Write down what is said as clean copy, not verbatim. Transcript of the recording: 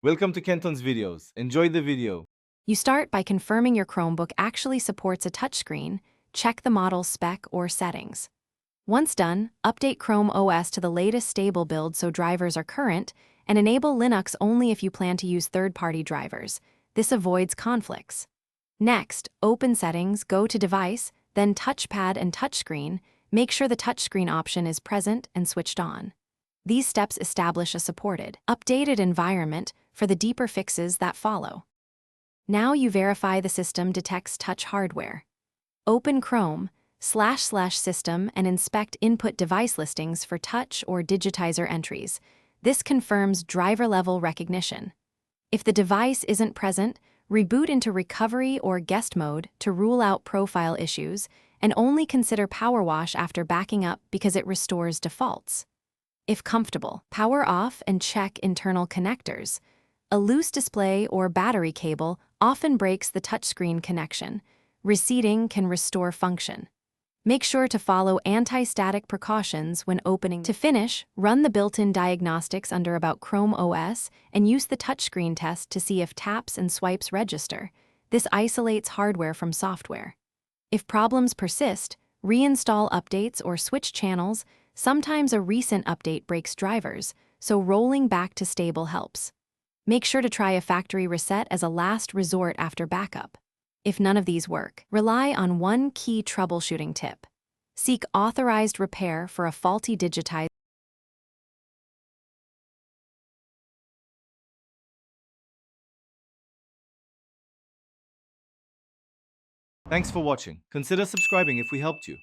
Welcome to Kenton's videos. Enjoy the video. You start by confirming your Chromebook actually supports a touchscreen, check the model's spec or settings. Once done, update Chrome OS to the latest stable build so drivers are current, and enable Linux only if you plan to use third-party drivers. This avoids conflicts. Next, open Settings, go to Device, then Touchpad and Touchscreen. Make sure the touchscreen option is present and switched on. These steps establish a supported, updated environment for the deeper fixes that follow. Now you verify the system detects touch hardware. Open Chrome, //System and inspect input device listings for touch or digitizer entries. This confirms driver-level recognition. If the device isn't present, reboot into recovery or guest mode to rule out profile issues, and only consider power wash after backing up because it restores defaults. If comfortable, power off and check internal connectors. A loose display or battery cable often breaks the touchscreen connection. Reseating can restore function. Make sure to follow anti-static precautions when opening. To finish, run the built-in diagnostics under About Chrome OS and use the touchscreen test to see if taps and swipes register. This isolates hardware from software. If problems persist, reinstall updates or switch channels. Sometimes a recent update breaks drivers, so rolling back to stable helps. Make sure to try a factory reset as a last resort after backup. If none of these work, rely on one key troubleshooting tip. Seek authorized repair for a faulty digitizer. Thanks for watching. Consider subscribing if we helped you.